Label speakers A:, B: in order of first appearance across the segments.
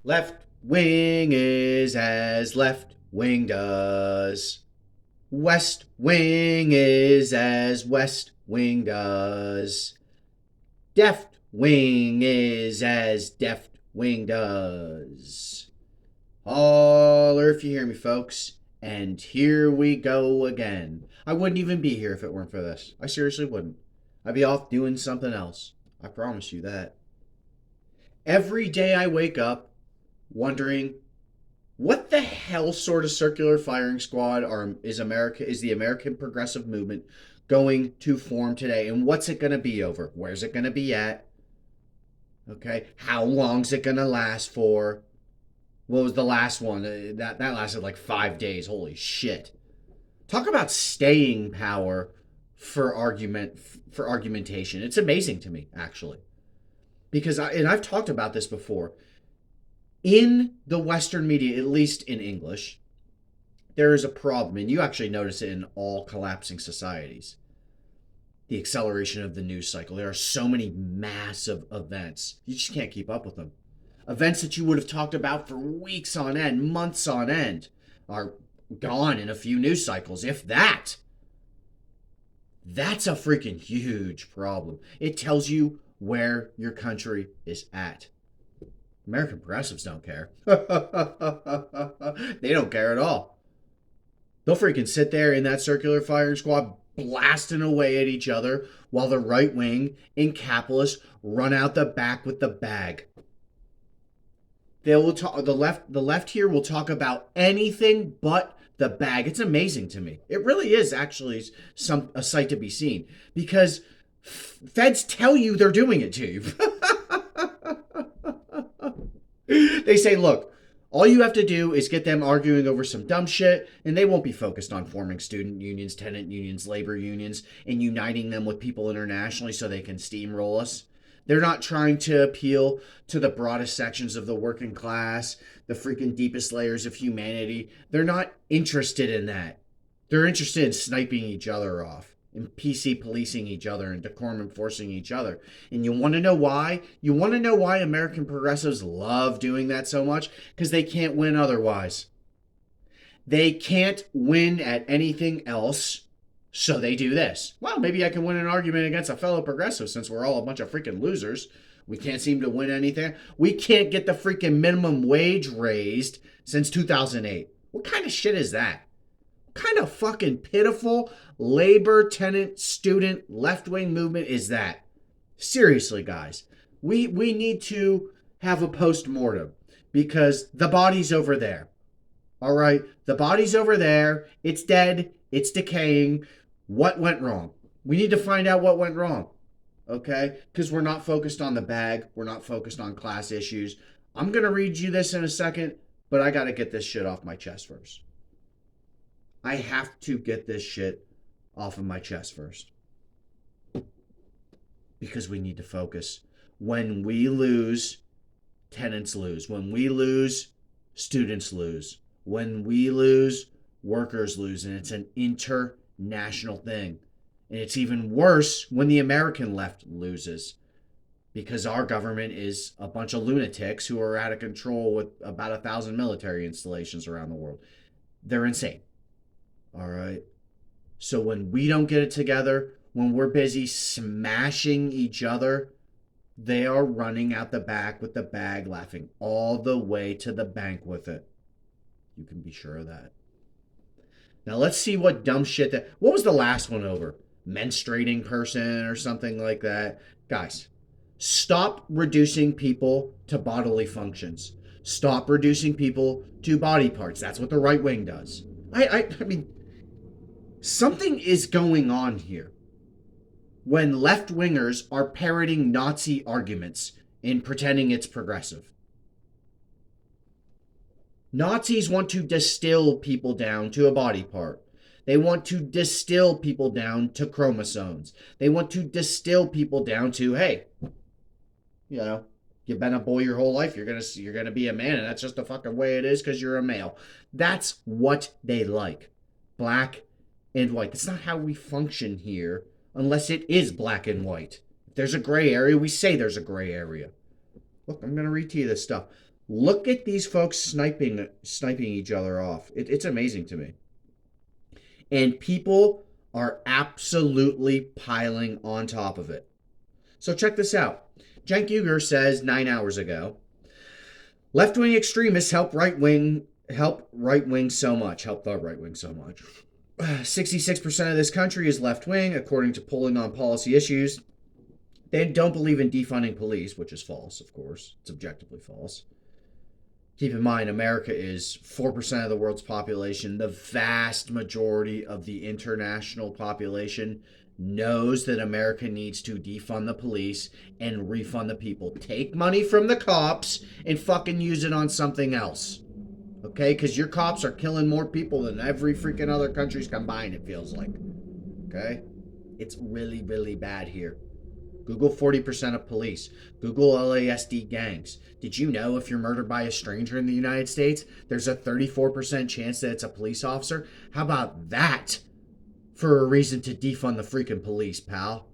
A: Left wing is as left wing does. West wing is as west wing does. Deft wing is as deft wing does. Holler if you hear me, folks. And here we go again. I wouldn't even be here if it weren't for this. I seriously wouldn't. I'd be off doing something else. I promise you that. Every day I wake up wondering what the hell sort of circular firing squad is the American Progressive Movement going to form today, and what's it going to be over? Where's it going to be at? Okay, how long's it going to last for? What was the last one? That lasted like 5 days. Holy shit! Talk about staying power for argumentation. It's amazing to me, actually, because I've talked about this before. In the Western media, at least in English, there is a problem, and you actually notice it in all collapsing societies. The acceleration of the news cycle. There are so many massive events. You just can't keep up with them. Events that you would have talked about for weeks on end, months on end, are gone in a few news cycles, if that. That's a freaking huge problem. It tells you where your country is at. American progressives don't care. They don't care at all. They'll freaking sit there in that circular firing squad blasting away at each other while the right wing and capitalists run out the back with the bag. They will talk. The left here will talk about anything but the bag. It's amazing to me. It really is actually a sight to be seen, because feds tell you they're doing it to you. They say, look, all you have to do is get them arguing over some dumb shit, and they won't be focused on forming student unions, tenant unions, labor unions, and uniting them with people internationally so they can steamroll us. They're not trying to appeal to the broadest sections of the working class, the freaking deepest layers of humanity. They're not interested in that. They're interested in sniping each other off, and PC policing each other, and decorum enforcing each other. And you want to know why? You want to know why American progressives love doing that so much? Because they can't win otherwise. They can't win at anything else, so they do this. Well, maybe I can win an argument against a fellow progressive since we're all a bunch of freaking losers. We can't seem to win anything. We can't get the freaking minimum wage raised since 2008. What kind of shit is that? What kind of fucking pitiful labor, tenant, student, left-wing movement is that? Seriously, guys. We need to have a post-mortem, because the body's over there. All right? The body's over there. It's dead. It's decaying. What went wrong? We need to find out what went wrong. Okay? Because we're not focused on the bag. We're not focused on class issues. I'm going to read you this in a second, but I got to get this shit off my chest first. I have to get this shit off of my chest first, because we need to focus. When we lose, tenants lose. When we lose, students lose. When we lose, workers lose. And it's an international thing. And it's even worse when the American left loses, because our government is a bunch of lunatics who are out of control with about 1,000 military installations around the world. They're insane. All right? So when we don't get it together, when we're busy smashing each other, they are running out the back with the bag, laughing all the way to the bank with it. You can be sure of that. Now let's see what dumb shit what was the last one over? Menstruating person or something like that? Guys, stop reducing people to bodily functions. Stop reducing people to body parts. That's what the right wing does. I mean, something is going on here when left-wingers are parroting Nazi arguments and pretending it's progressive. Nazis want to distill people down to a body part. They want to distill people down to chromosomes. They want to distill people down to, hey, you've been a boy your whole life. You're gonna be a man, and that's just the fucking way it is because you're a male. That's what they like. Black and white. That's not how we function here unless it is black and white. If there's a gray area, we say there's a gray area. Look, I'm going to read to you this stuff. Look at these folks sniping each other off. It's amazing to me. And people are absolutely piling on top of it. So check this out. Cenk Uygur says 9 hours ago, left-wing extremists help right wing so much. Help the right wing so much. 66% of this country is left wing, according to polling on policy issues. They don't believe in defunding police, which is false, of course. It's objectively false. Keep in mind, America is 4% of the world's population. The vast majority of the international population knows that America needs to defund the police and refund the people. Take money from the cops and fucking use it on something else. Okay? Because your cops are killing more people than every freaking other country's combined, it feels like. Okay? It's really, really bad here. Google 40% of police. Google LASD gangs. Did you know if you're murdered by a stranger in the United States, there's a 34% chance that it's a police officer? How about that for a reason to defund the freaking police, pal?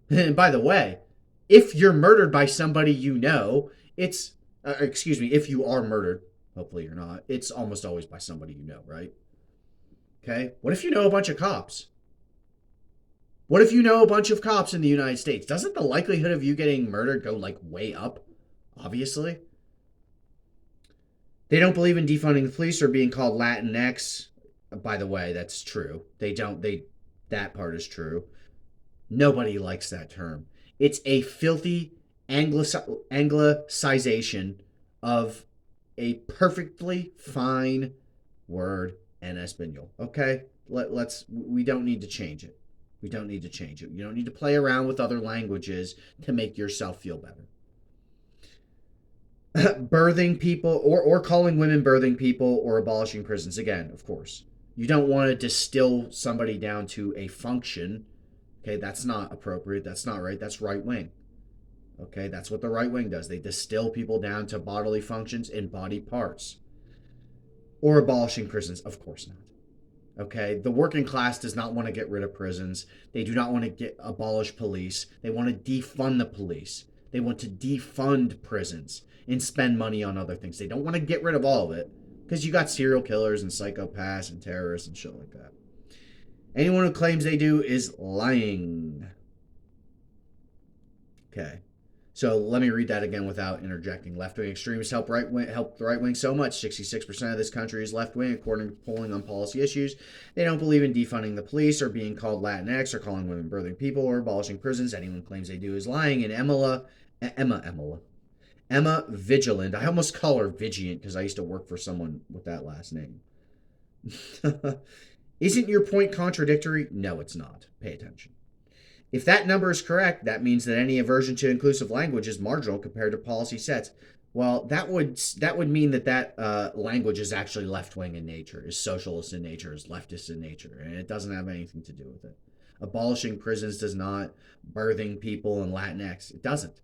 A: And by the way, if you're murdered by somebody you know, it's, if you are murdered, hopefully you're not, it's almost always by somebody you know, right? Okay? What if you know a bunch of cops? What if you know a bunch of cops in the United States? Doesn't the likelihood of you getting murdered go like way up? Obviously. They don't believe in defunding the police or being called Latinx. By the way, that's true. That part is true. Nobody likes that term. It's a filthy anglicization of a perfectly fine word en español. Okay? We don't need to change it. We don't need to change it. You don't need to play around with other languages to make yourself feel better. Birthing people or calling women birthing people or abolishing prisons. Again, of course. You don't want to distill somebody down to a function. Okay, that's not appropriate. That's not right. That's right wing. Okay, that's what the right wing does. They distill people down to bodily functions and body parts. Or abolishing prisons. Of course not. Okay, the working class does not want to get rid of prisons. They do not want to abolish police. They want to defund the police. They want to defund prisons and spend money on other things. They don't want to get rid of all of it because you got serial killers and psychopaths and terrorists and shit like that. Anyone who claims they do is lying. Okay. So let me read that again without interjecting. Left-wing extremists help the right wing so much. 66% of this country is left-wing, according to polling on policy issues. They don't believe in defunding the police or being called Latinx or calling women birthing people or abolishing prisons. Anyone who claims they do is lying. And Emma Vigeland. I almost call her Vigilant because I used to work for someone with that last name. Isn't your point contradictory? No, it's not. Pay attention. If that number is correct, that means that any aversion to inclusive language is marginal compared to policy sets. Well, that would mean that language is actually left-wing in nature, is socialist in nature, is leftist in nature, and it doesn't have anything to do with it. Abolishing prisons does not. Birthing people and Latinx, it doesn't.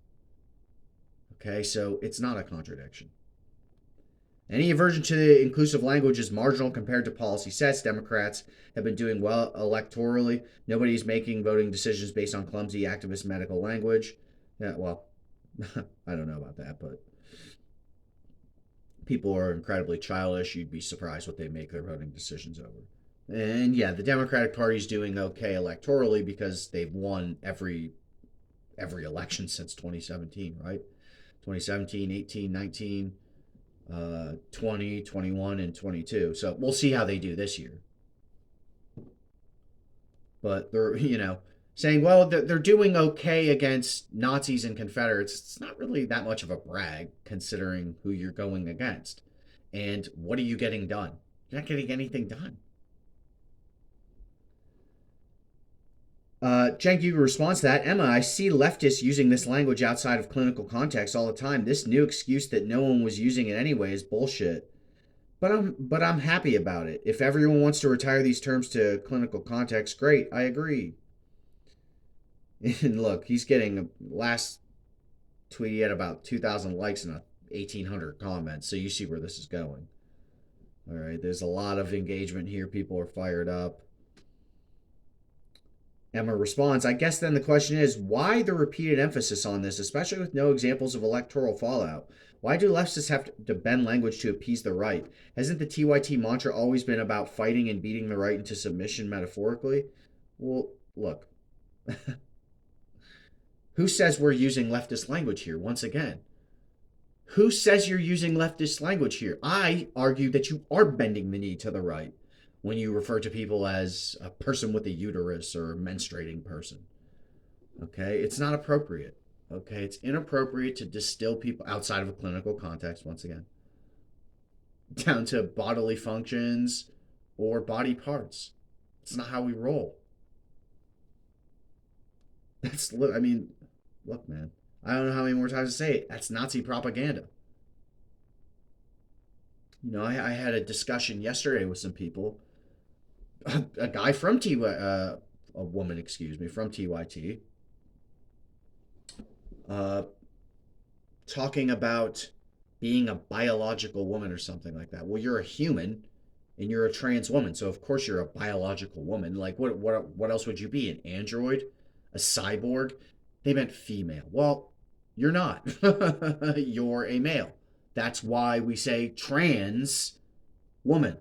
A: Okay, so it's not a contradiction. Any aversion to inclusive language is marginal compared to policy sets. Democrats have been doing well electorally. Nobody's making voting decisions based on clumsy activist medical language. Yeah, well, I don't know about that, but people are incredibly childish. You'd be surprised what they make their voting decisions over. And yeah, the Democratic Party's doing okay electorally because they've won every election since 2017, right? 2017, 18, 19... 20, 21, and 22. So we'll see how they do this year. But they're, saying, well, they're doing okay against Nazis and Confederates. It's not really that much of a brag considering who you're going against. And what are you getting done? You're not getting anything done. Cenk Uygur responds to that. Emma, I see leftists using this language outside of clinical context all the time. This new excuse that no one was using it anyway is bullshit. But I'm happy about it. If everyone wants to retire these terms to clinical context, great. I agree. And look, he's getting last tweet he had about 2,000 likes and 1,800 comments. So you see where this is going. All right, there's a lot of engagement here. People are fired up. Emma responds, I guess then the question is, why the repeated emphasis on this, especially with no examples of electoral fallout? Why do leftists have to bend language to appease the right? Hasn't the TYT mantra always been about fighting and beating the right into submission metaphorically? Well, look, who says we're using leftist language here once again? Who says you're using leftist language here? I argue that you are bending the knee to the right when you refer to people as a person with a uterus or a menstruating person. Okay? It's not appropriate. Okay? It's inappropriate to distill people outside of a clinical context, once again, down to bodily functions or body parts. It's not how we roll. I mean, look, man. I don't know how many more times to say it. That's Nazi propaganda. You know, I had a discussion yesterday with some people. A guy from a woman, excuse me, from TYT, uh, talking about being a biological woman or something like that. Well, you're a human and you're a trans woman, so of course you're a biological woman. Like, what else would you be? An android? A cyborg? They meant female. Well, you're not. You're a male. That's why we say trans woman.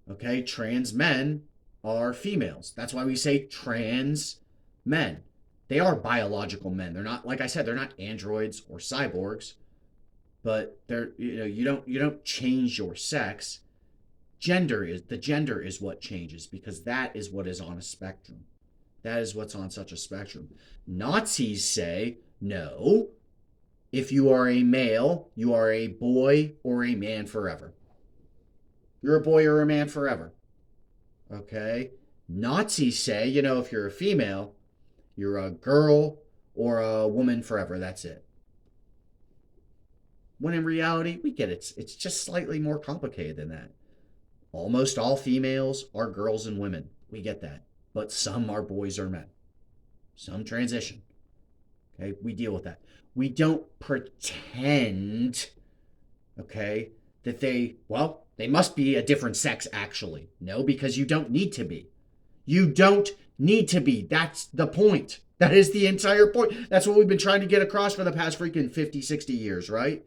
A: Okay? Trans men are females. That's why we say trans men. They are biological men. They're not, like I said, they're not androids or cyborgs, but they're, you don't change your sex. Gender is what changes, because that is what is on a spectrum. That is what's on such a spectrum. Nazis say, no, if you are a male, you are a boy or a man forever. You're a boy or a man forever. Okay? Nazis say, if you're a female, you're a girl or a woman forever. That's it. When in reality, we get it. It's just slightly more complicated than that. Almost all females are girls and women. We get that. But some are boys or men. Some transition. Okay? We deal with that. We don't pretend, okay, that they must be a different sex, actually. No, because you don't need to be. You don't need to be. That's the point. That is the entire point. That's what we've been trying to get across for the past freaking 50, 60 years, right?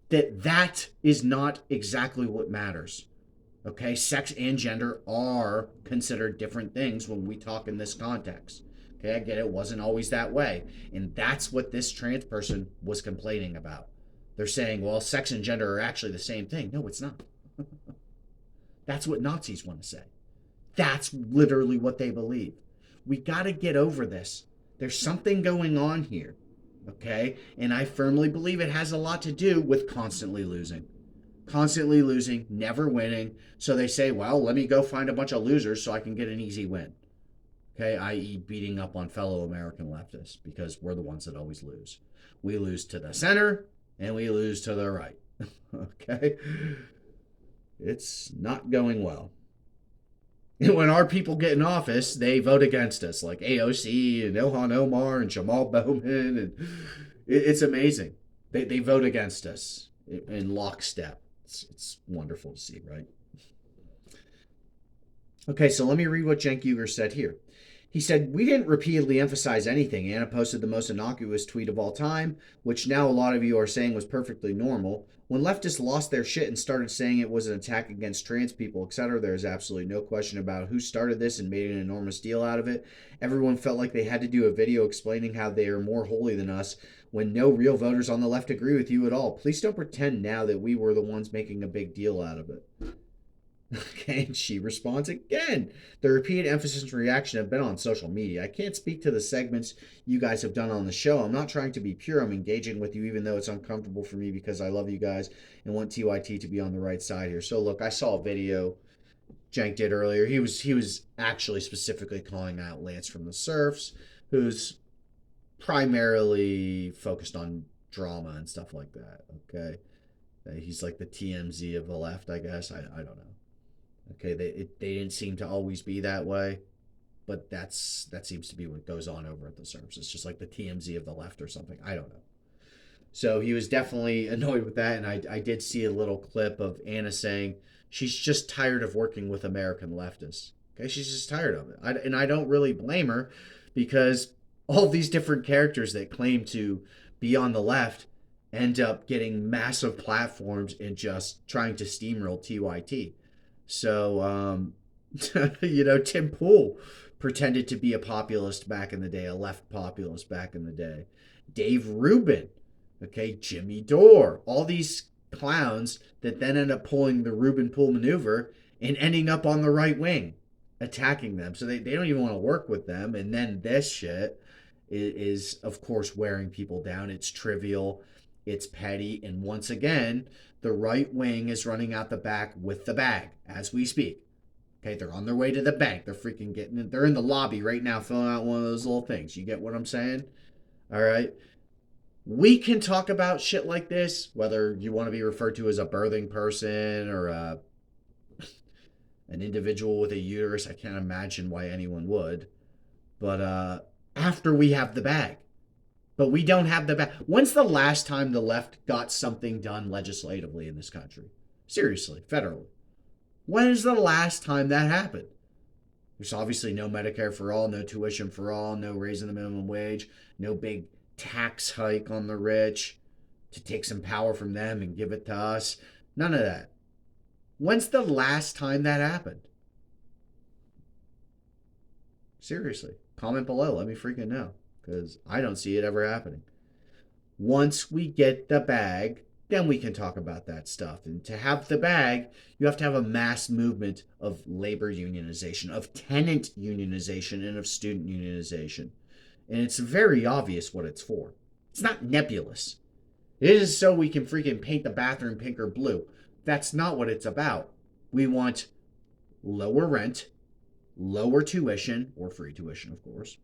A: That is not exactly what matters. Okay? Sex and gender are considered different things when we talk in this context. Okay, I get it wasn't always that way. And that's what this trans person was complaining about. They're saying, well, sex and gender are actually the same thing. No, it's not. That's what Nazis want to say. That's literally what they believe. We got to get over this. There's something going on here. Okay? And I firmly believe it has a lot to do with constantly losing. Constantly losing, never winning. So they say, well, let me go find a bunch of losers so I can get an easy win. Okay, i.e. beating up on fellow American leftists, because we're the ones that always lose. We lose to the center and we lose to the right. Okay? It's not going well. And when our people get in office, they vote against us, like AOC and Ilhan Omar and Jamal Bowman. And it's amazing. They vote against us in lockstep. It's wonderful to see, right? Okay, so let me read what Cenk Uygur said here. He said, we didn't repeatedly emphasize anything. Anna posted the most innocuous tweet of all time, which now a lot of you are saying was perfectly normal. When leftists lost their shit and started saying it was an attack against trans people, etc., there's absolutely no question about who started this and made an enormous deal out of it. Everyone felt like they had to do a video explaining how they are more holy than us, when no real voters on the left agree with you at all. Please don't pretend now that we were the ones making a big deal out of it. Okay, and she responds again. The repeated emphasis and reaction have been on social media. I can't speak to the segments you guys have done on the show. I'm not trying to be pure. I'm engaging with you, even though it's uncomfortable for me, because I love you guys and want TYT to be on the right side here. So look, I saw a video Cenk did earlier. He was actually specifically calling out Lance from the Surfs, who's primarily focused on drama and stuff like that. Okay, he's like the TMZ of the left, I guess. I don't know. Okay, they didn't seem to always be that way, but that seems to be what goes on over at the Surfs. It's just like the TMZ of the left or something. I don't know. So he was definitely annoyed with that, and I did see a little clip of Anna saying she's just tired of working with American leftists. Okay, she's just tired of it. And I don't really blame her, because all these different characters that claim to be on the left end up getting massive platforms and just trying to steamroll TYT. So, Tim Pool pretended to be a populist back in the day, a left populist back in the day. Dave Rubin, okay, Jimmy Dore, all these clowns that then end up pulling the Rubin Pool maneuver and ending up on the right wing, attacking them. So they don't even want to work with them. And then this shit is, of course, wearing people down. It's trivial, it's petty, and once again, the right wing is running out the back with the bag as we speak. Okay, they're on their way to the bank. They're freaking getting it. They're in the lobby right now filling out one of those little things. You get what I'm saying? All right. We can talk about shit like this, whether you want to be referred to as a birthing person or an individual with a uterus. I can't imagine why anyone would. But after we have the bag. But we don't have the bag. When's the last time the left got something done legislatively in this country? Seriously, federally. When is the last time that happened? There's obviously no Medicare for all, no tuition for all, no raising the minimum wage, no big tax hike on the rich to take some power from them and give it to us. None of that. When's the last time that happened? Seriously, comment below. Let me freaking know, because I don't see it ever happening. Once we get the bag, then we can talk about that stuff. And to have the bag, you have to have a mass movement of labor unionization, of tenant unionization, and of student unionization. And it's very obvious what it's for. It's not nebulous. It is so we can freaking paint the bathroom pink or blue. That's not what it's about. We want lower rent, lower tuition, or free tuition, of course,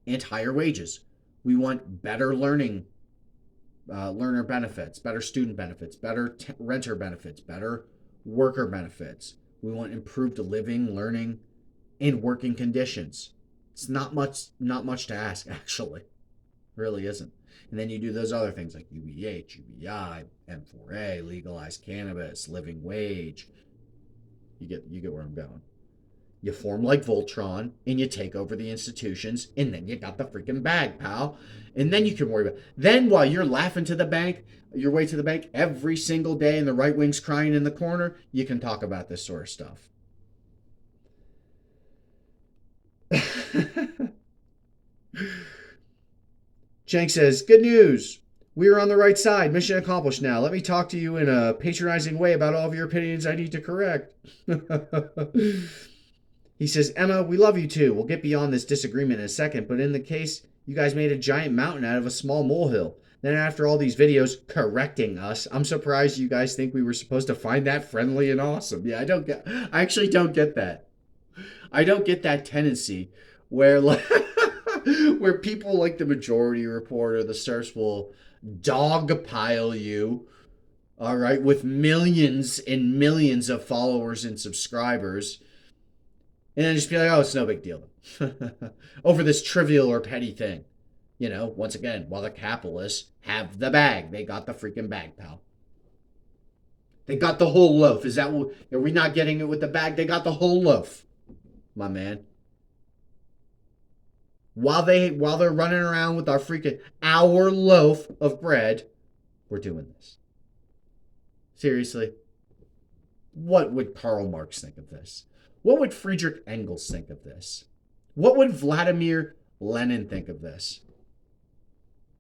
A: and higher wages. We want better learner benefits, better student benefits, better renter benefits, better worker benefits. We want improved living, learning, and working conditions. It's not much to ask, actually. It really isn't. And then you do those other things like UBH, UBI, M4A, legalized cannabis, living wage. You get where I'm going. You form like Voltron, and you take over the institutions, and then you got the freaking bag, pal. And then you can worry about it. Then while you're laughing to the bank, your way to the bank every single day, and the right wing's crying in the corner, you can talk about this sort of stuff. Cenk says, good news. We are on the right side. Mission accomplished now. Let me talk to you in a patronizing way about all of your opinions I need to correct. He says, Emma, we love you too. We'll get beyond this disagreement in a second, but in the case, you guys made a giant mountain out of a small molehill. Then after all these videos correcting us, I'm surprised you guys think we were supposed to find that friendly and awesome. Yeah, I actually don't get that. I don't get that tendency where where people like the Majority Report or the Stars will dogpile you, all right, with millions and millions of followers and subscribers, and then just be like, oh, it's no big deal. Over this trivial or petty thing. You know, once again, while the capitalists have the bag. They got the freaking bag, pal. They got the whole loaf. Is that what, are we not getting it with the bag? They got the whole loaf, my man. While they're running around with our loaf of bread, we're doing this. Seriously. What would Karl Marx think of this? What would Friedrich Engels think of this? What would Vladimir Lenin think of this?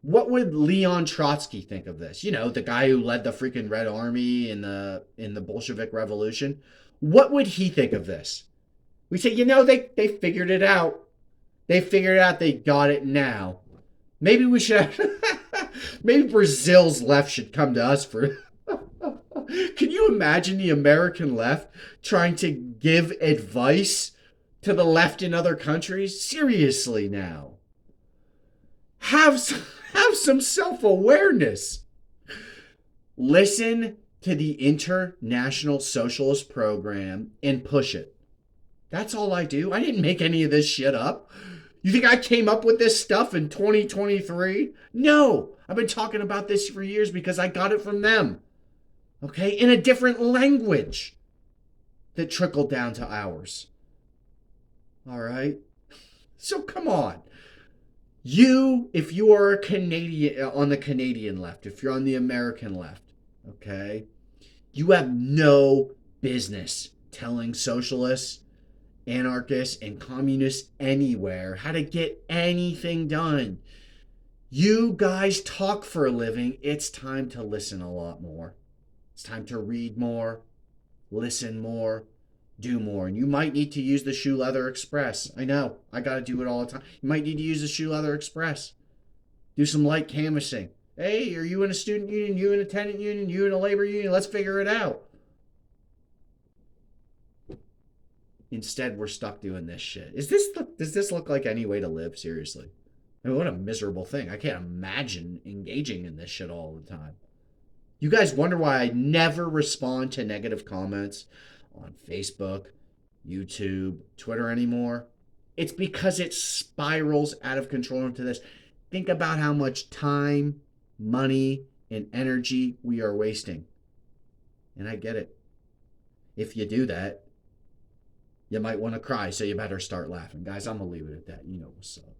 A: What would Leon Trotsky think of this? You know, the guy who led the freaking Red Army in the Bolshevik Revolution. What would he think of this? We say, you know, they figured it out. They figured it out. They got it now. Maybe we should maybe Brazil's left should come to us for... Can you imagine the American left trying to give advice to the left in other countries? Seriously now. Have some self-awareness. Listen to the International Socialist Program and push it. That's all I do. I didn't make any of this shit up. You think I came up with this stuff in 2023? No. I've been talking about this for years because I got it from them. Okay? In a different language that trickled down to ours. All right? So come on. If you are a Canadian on the Canadian left, if you're on the American left, okay, you have no business telling socialists, anarchists, and communists anywhere how to get anything done. You guys talk for a living. It's time to listen a lot more. It's time to read more, listen more, do more. And you might need to use the Shoe Leather Express. I know, I got to do it all the time. You might need to use the Shoe Leather Express. Do some light canvassing. Hey, are you in a student union? You in a tenant union? You in a labor union? Let's figure it out. Instead, we're stuck doing this shit. Does this look like any way to live? Seriously. I mean, what a miserable thing. I can't imagine engaging in this shit all the time. You guys wonder why I never respond to negative comments on Facebook, YouTube, Twitter anymore? It's because it spirals out of control into this. Think about how much time, money, and energy we are wasting. And I get it. If you do that, you might want to cry, so you better start laughing. Guys, I'm going to leave it at that. You know what's up.